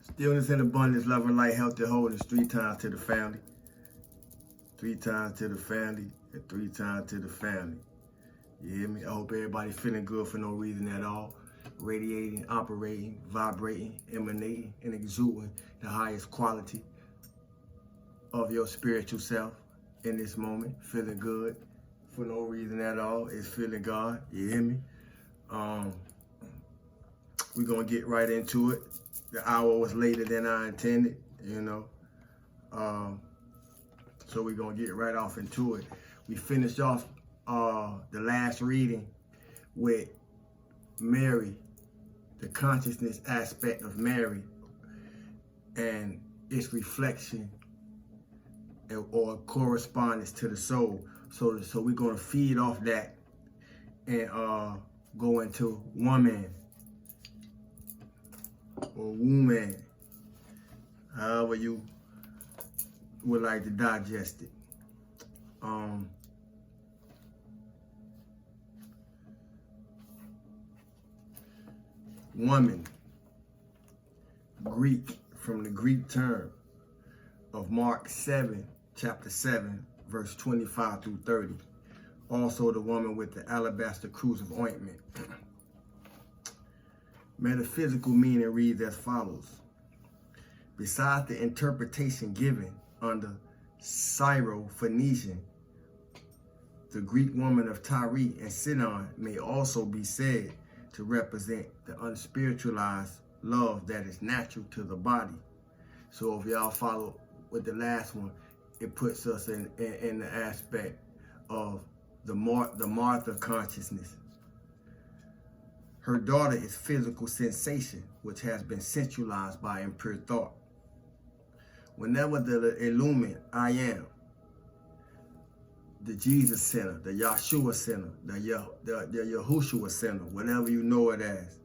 Stillness and abundance, love and light, health and wholeness, 3 times to the family. 3 times to the family, and 3 times to the family. You hear me? I hope everybody's feeling good for no reason at all. Radiating, operating, vibrating, emanating, and exuding the highest quality of your spiritual self in this moment. Feeling good for no reason at all. It's feeling God. You hear me? We're going to get right into it. The hour was later than I intended, you know. So we're going to get right off into it. We finished off the last reading with Mary, the consciousness aspect of Mary, and its reflection or correspondence to the soul. So we're going to feed off that and go into woman or woman, however you would like to digest it. Woman, Greek, from the Greek term of Mark 7, chapter 7, verse 25 through 30. Also the woman with the alabaster cruse of ointment. Metaphysical meaning reads as follows. Besides the interpretation given under Syro-Phoenician, the Greek woman of Tyre and Sidon may also be said to represent the unspiritualized love that is natural to the body. So if y'all follow with the last one, it puts us in the aspect of the Martha consciousness. Her daughter is physical sensation, which has been sensualized by impure thought. Whenever the illumined I am, the Jesus Center, the Yahshua Center, the Yahushua Center, whatever you know it as.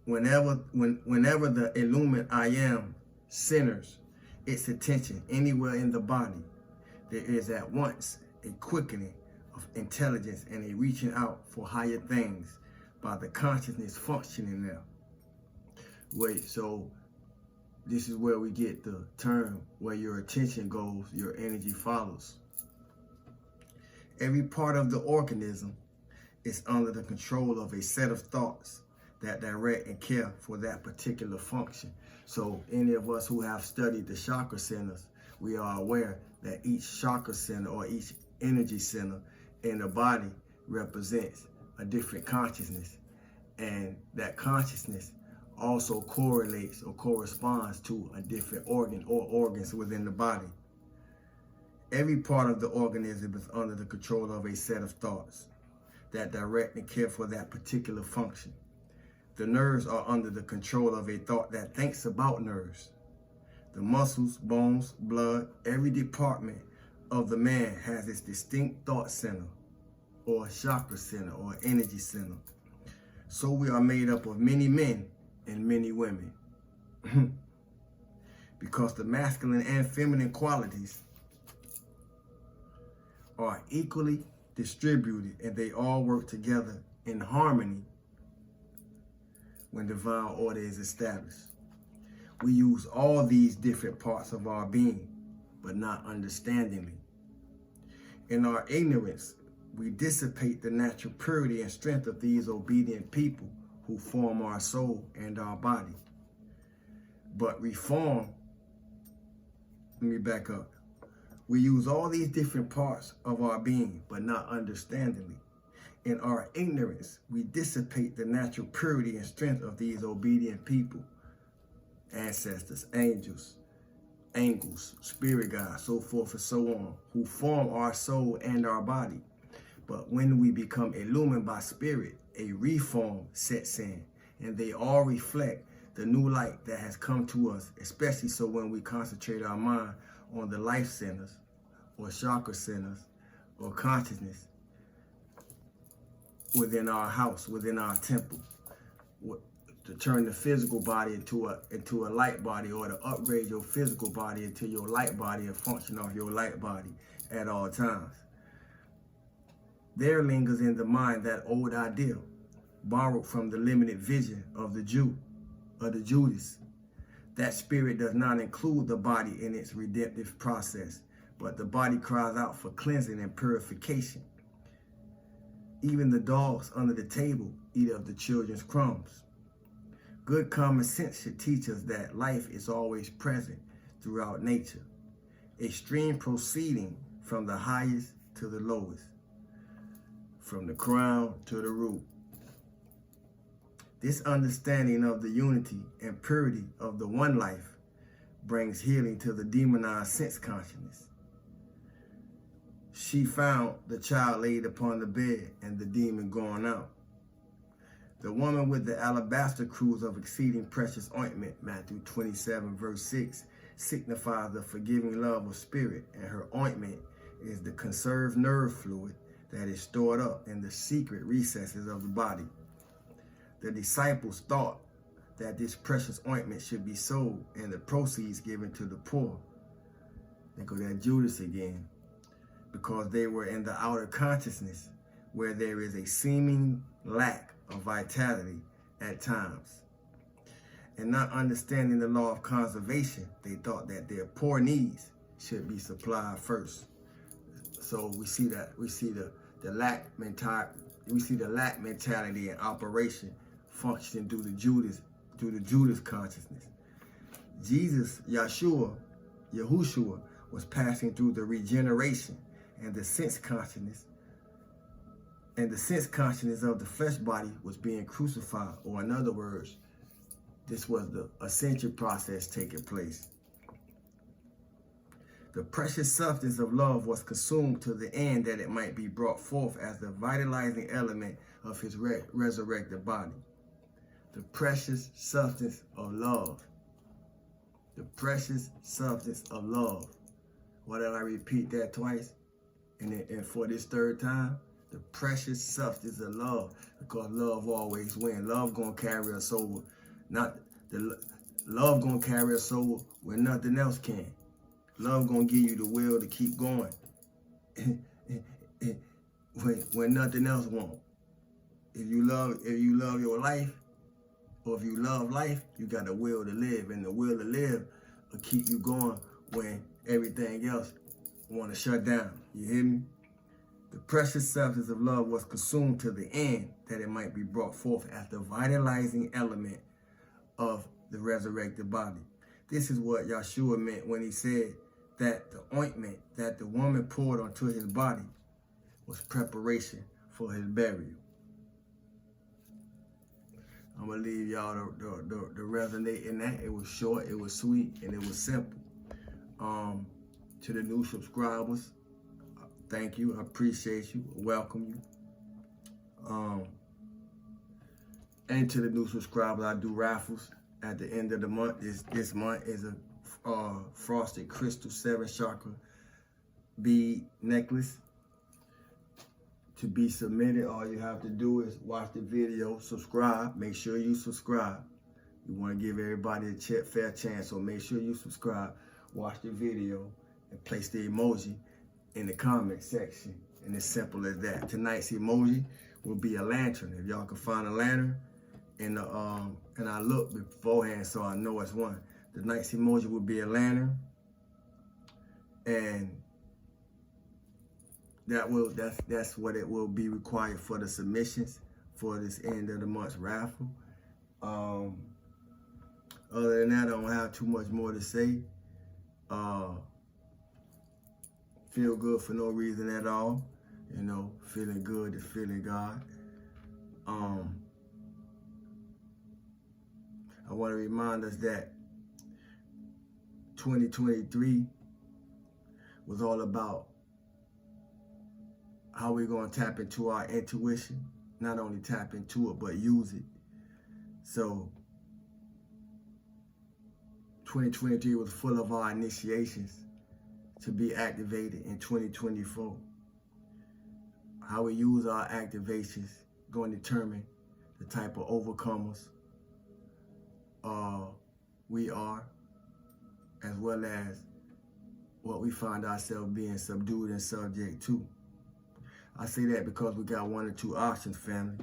Whenever the illumined I am centers its attention anywhere in the body, there is at once a quickening of intelligence and a reaching out for higher things by the consciousness functioning there. Wait, so this is where we get the term, where your attention goes, your energy follows. Every part of the organism is under the control of a set of thoughts that direct and care for that particular function. So any of us who have studied the chakra centers, we are aware that each chakra center or each energy center in the body represents a different consciousness. And that consciousness also correlates or corresponds to a different organ or organs within the body. Every part of the organism is under the control of a set of thoughts that direct and care for that particular function. The nerves are under the control of a thought that thinks about nerves. The muscles, bones, blood, every department of the man has its distinct thought center or chakra center or energy center. So we are made up of many men and many women. Because the masculine and feminine qualities are equally distributed and they all work together in harmony when divine order is established. We use all these different parts of our being, but not understandingly. In our ignorance, we dissipate the natural purity and strength of these obedient people who form our soul and our body. But reform, let me back up. We use all these different parts of our being, but not understandingly. In our ignorance, we dissipate the natural purity and strength of these obedient people, ancestors, angels, spirit guides, so forth and so on, who form our soul and our body. But when we become illumined by spirit, a reform sets in, and they all reflect the new light that has come to us, especially so when we concentrate our mind on the life centers or chakra centers or consciousness within our house, within our temple, to turn the physical body into a light body, or to upgrade your physical body into your light body and function off your light body at all times. There lingers in the mind that old ideal, borrowed from the limited vision of the Jew, of the Judas, That spirit does not include the body in its redemptive process, but the body cries out for cleansing and purification. Even the dogs under the table eat of the children's crumbs. Good common sense should teach us that life is always present throughout nature, a stream proceeding from the highest to the lowest, from the crown to the root. This understanding of the unity and purity of the one life brings healing to the demonized sense consciousness. She found the child laid upon the bed and the demon gone out. The woman with the alabaster cruse of exceeding precious ointment, Matthew 27, verse 6, signifies the forgiving love of spirit, and her ointment is the conserved nerve fluid that is stored up in the secret recesses of the body. The disciples thought that this precious ointment should be sold and the proceeds given to the poor. There go that Judas again. Because they were in the outer consciousness where there is a seeming lack of vitality at times. And not understanding the law of conservation, they thought that their poor needs should be supplied first. So we see the lack mentality in operation functioning through the Judas consciousness. Jesus, Yahushua, was passing through the regeneration and the sense consciousness. And the sense consciousness of the flesh body was being crucified, or in other words, this was the ascension process taking place. The precious substance of love was consumed to the end that it might be brought forth as the vitalizing element of his resurrected body. The precious substance of love. The precious substance of love. Why did I repeat that twice? And for this third time, the precious substance of love, because love always wins. Love gonna carry us over. Love gonna carry us over when nothing else can. Love gonna give you the will to keep going when nothing else won't. If you love your life, or if you love life, you got the will to live, and the will to live will keep you going when everything else want to shut down. You hear me? The precious substance of love was consumed to the end that it might be brought forth as the vitalizing element of the resurrected body. This is what Yahshua meant when he said that the ointment that the woman poured onto his body was preparation for his burial. I'm going to leave y'all to resonate in that. It was short, it was sweet, and it was simple. To the new subscribers, thank you. I appreciate you. Welcome you. And to the new subscribers, I do raffles at the end of the month. This month is a frosted crystal 7 chakra bead necklace. To be submitted, all you have to do is watch the video, subscribe. Make sure you subscribe. You want to give everybody a fair chance, so make sure you subscribe, watch the video, and place the emoji in the comment section. And it's simple as that. Tonight's emoji will be a lantern. If y'all can find a lantern, and I look beforehand so I know it's one. The night's emoji will be a lantern, and that's what it will be required for the submissions for this end of the month's raffle. Other than that, I don't have too much more to say. Feel good for no reason at all. You know, feeling good is feeling God. I want to remind us that 2023 was all about how we're going to tap into our intuition. Not only tap into it, but use it. So 2023 was full of our initiations to be activated in 2024. How we use our activations going to determine the type of overcomers we are, as well as what we find ourselves being subdued and subject to. I say that because we got one or two options, family.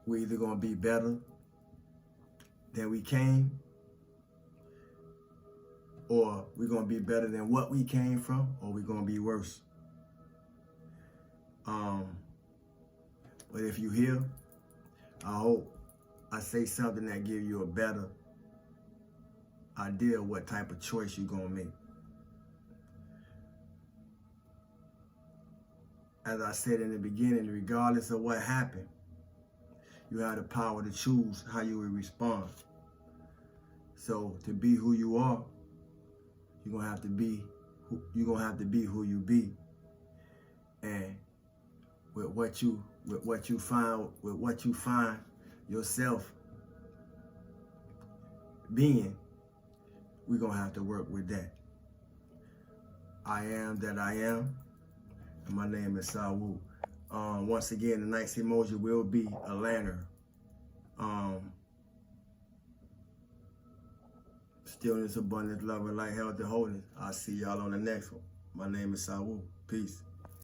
We're either going to be better than we came, or we're going to be better than what we came from, or we're going to be worse. But if you hear, I hope I say something that gives you a better idea of what type of choice you're going to make. As I said in the beginning, regardless of what happened, you have the power to choose how you will respond. So to be who you are, you're gonna have to be who you be. And with what you find yourself being, we're gonna have to work with that. I am that I am, and my name is Sawu. Once again, the night's emoji will be a lantern. Stillness, abundance, love, and light, health, and wholeness. I'll see y'all on the next one. My name is Sawu. Peace.